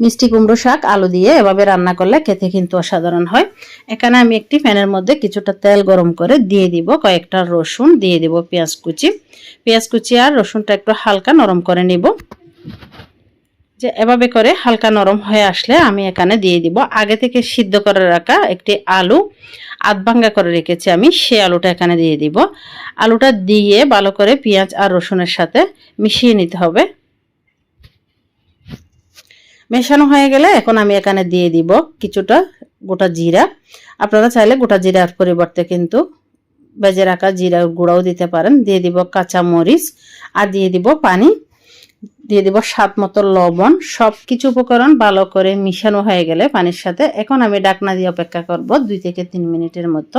মিষ্টি কুমড়ো শাক আলু দিয়ে এভাবে রান্না করলে খেতে কিন্তু অসাধারণ হয়। এখানে আমি একটি প্যানের মধ্যে কিছুটা তেল গরম করে দিয়ে দিব কয়েকটা রসুন, দিয়ে দিব পেঁয়াজ কুচি আর রসুনটা একটু হালকা নরম করে নিব। যে এভাবে করে হালকা নরম হয়ে আসলে আমি এখানে দিয়ে দিব আগে থেকে সিদ্ধ করে রাখা একটি আলু, আধ ভাঙ্গা করে রেখেছি আমি, সেই আলুটা এখানে দিয়ে দিব। আলুটা দিয়ে ভালো করে পেঁয়াজ আর রসুনের সাথে মিশিয়ে নিতে হবে। মেশানো হয়ে গেলে এখন আমি এখানে দিয়ে দিব কিছুটা গোটা জিরা। আপনারা চাইলে গোটা জিরার পরিবর্তে কিন্তু ভেজে রাখা জিরার গুঁড়াও দিতে পারেন। দিয়ে দিব কাঁচা মরিচ আর দিয়ে দিব পানি, দিয়ে দিব স্বাদ মতো লবণ। সব কিছু উপকরণ ভালো করে মিশানো হয়ে গেলে পানির সাথে এখন আমি ঢাকনা দিয়ে অপেক্ষা করব 2 থেকে 3 মিনিটের মতো।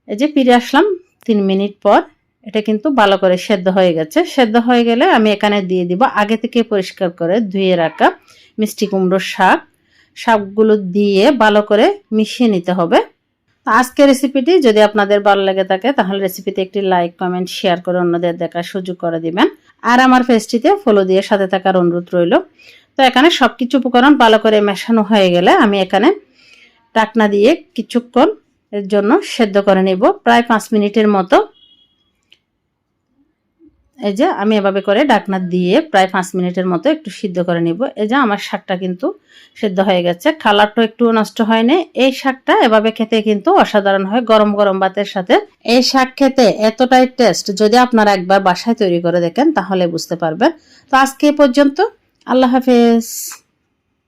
এই যে ফিরে আসলাম 3 মিনিট পর, এটা কিন্তু ভালো করে সেদ্ধ হয়ে গেছে। সেদ্ধ হয়ে গেলে আমি এখানে দিয়ে দিব আগে থেকে পরিষ্কার করে ধুয়ে রাখা মিষ্টি কুমড়োর শাকগুলো দিয়ে ভালো করে মিশিয়ে নিতে হবে। আজকের রেসিপিটি যদি আপনাদের ভালো লেগে থাকে তাহলে রেসিপিতে একটি লাইক, কমেন্ট, শেয়ার করে অন্যদের দেখার সুযোগ করে দিবেন। আর আমার পেজটিতে ফলো দিয়ে সাথে থাকার অনুরোধ রইল। তো এখানে সবকিছু উপকরণ ভালো করে মেশানো হয়ে গেলে আমি এখানে ঢাকনা দিয়ে কিছুক্ষণ এর জন্য সেদ্ধ করে নেব, প্রায় 5 মিনিটের মতো। এই যে আমি এভাবে করে ঢাকনা দিয়ে প্রায় 5 মিনিটের মতো একটু সিদ্ধ করে নিব। এই যে আমার শাকটা কিন্তু সিদ্ধ হয়ে গেছে, কালারটা একটু নষ্ট হয়নি। এই শাকটা এভাবে খেতে কিন্তু অসাধারণ হয় গরম গরম ভাতের সাথে। এই শাক খেতে এতটাই টেস্ট, যদি আপনারা একবার বাসায় তৈরি করে দেখেন তাহলে বুঝতে পারবেন। তো আজকে এই পর্যন্ত, আল্লাহ হাফেজ।